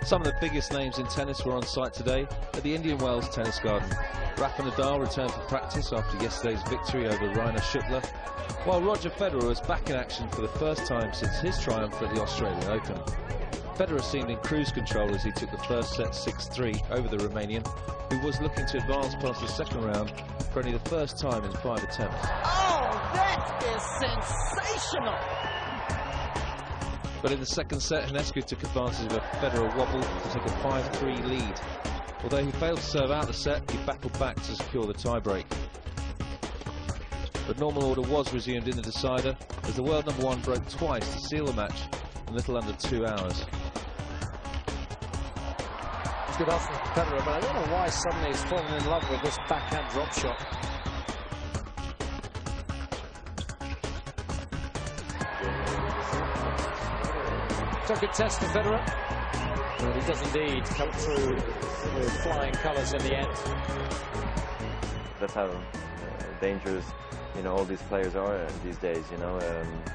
Some of the biggest names in tennis were on site today at the Indian Wells Tennis Garden. Rafa Nadal returned for practice after yesterday's victory over Rainer Schüttler, while Roger Federer was back in action for the first time since his triumph at the Australian Open. Federer seemed in cruise control as he took the first set 6-3 over the Romanian, who was looking to advance past the second round for only the first time in 5 attempts. Oh, that is sensational! But in the second set, Ionescu took advantage of a Federer wobble to take a 5-3 lead. Although he failed to serve out the set, he battled back to secure the tiebreak. But normal order was resumed in the decider as the world #1 broke twice to seal the match in little under 2 hours. It's good off from Federer, but I don't know why suddenly he's fallen in love with this backhand drop shot. It's a good test for Federer. But he does indeed come through with flying colours in the end. That's how dangerous, all these players are these days,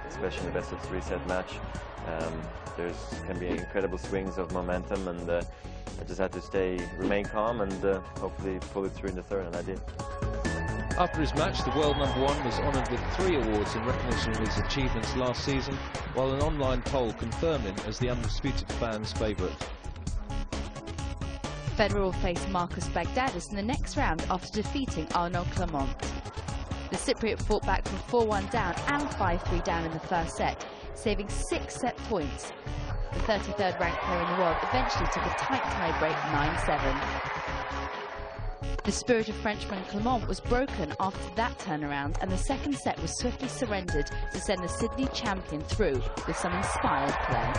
especially in the best of 3 set match. Can be incredible swings of momentum, and I just had to remain calm and hopefully pull it through in the third, and I did. After his match, the world #1 was honoured with 3 awards in recognition of his achievements last season, while an online poll confirmed him as the undisputed fans' favourite. Federer will face Marcus Baghdadis in the next round after defeating Arnaud Clément. The Cypriot fought back from 4-1 down and 5-3 down in the first set, saving 6 set points. The 33rd ranked player in the world eventually took a tight tiebreak 9-7. The spirit of Frenchman Clément was broken after that turnaround, and the second set was swiftly surrendered to send the Sydney champion through with some inspired play.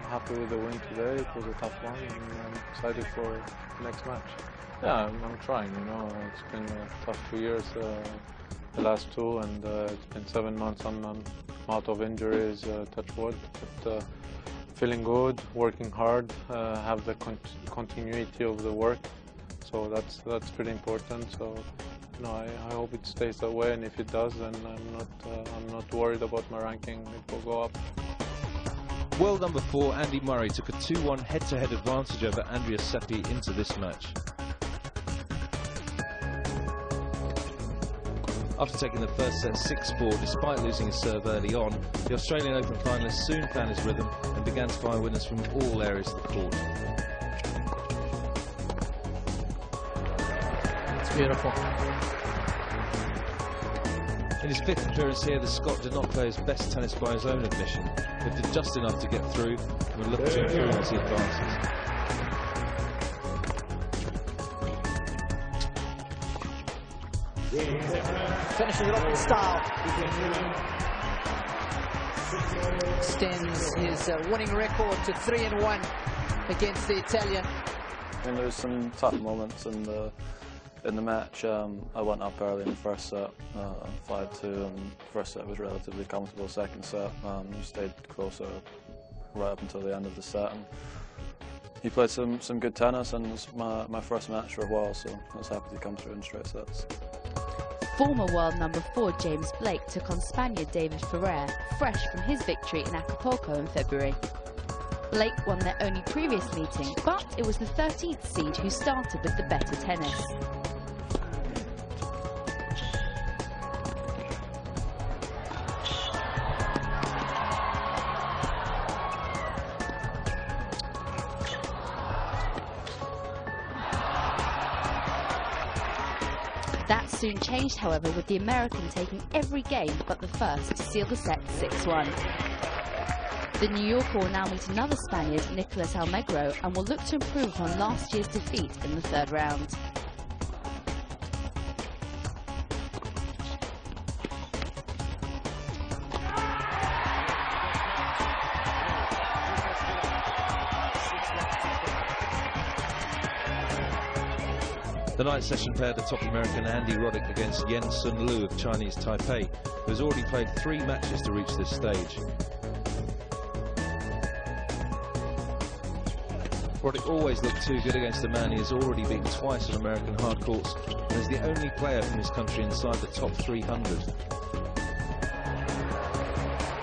Happy with the win today. It was a tough one, and I'm excited for the next match. Yeah, I'm trying, It's been a tough 2 years, the last 2, and it's been 7 months I'm out of injuries, touch wood, but feeling good, working hard, have the continuity of the work, so that's pretty important. So, I hope it stays that way, and if it does, then I'm not worried about my ranking. It will go up. World #4 Andy Murray took a 2-1 head-to-head advantage over Andrea Seppi into this match. After taking the first set 6-4 despite losing his serve early on, the Australian Open finalist soon found his rhythm and began to find winners from all areas of the court. It's beautiful. In his 5th appearance here, the Scot did not play his best tennis by his own admission, but did just enough to get through and would look to improve as he advances. Finishes it off in style. Extends his winning record to 3-1 against the Italian. And there was some tough moments in the match. I went up early in the first set, 5-2, and first set was relatively comfortable. Second set, we stayed closer right up until the end of the set. And he played some good tennis, and it was my first match for a while, so I was happy to come through in straight sets. Former world #4 James Blake took on Spaniard David Ferrer, fresh from his victory in Acapulco in February. Blake won their only previous meeting, but it was the 13th seed who started with the better tennis. That soon changed, however, with the American taking every game but the first to seal the set 6-1. The New Yorker will now meet another Spaniard, Nicolas Almagro, and will look to improve on last year's defeat in the 3rd round. The night session paired the top American Andy Roddick against Yen Sun Lu of Chinese Taipei, who has already played 3 matches to reach this stage. Roddick always looked too good against a man he has already beaten twice on American hard courts, and is the only player from his country inside the top 300.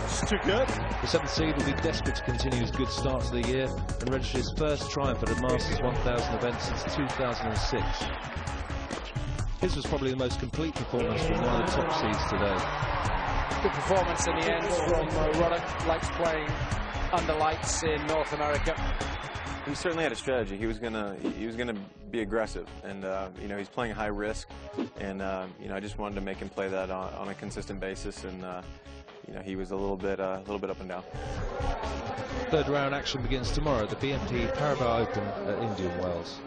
It's too good. The 7th seed will be desperate to continue his good start to the year and register his first triumph at a Masters 1000 event since 2006. His was probably the most complete performance from one of the top seeds today. Good performance in the end from Roddick. Likes playing under lights in North America. He certainly had a strategy. He was gonna be aggressive, and you know, he's playing high risk, and you know, I just wanted to make him play that on a consistent basis, and you know, he was a little bit up and down. Third round action begins tomorrow at the BNP Paribas Open at Indian Wells.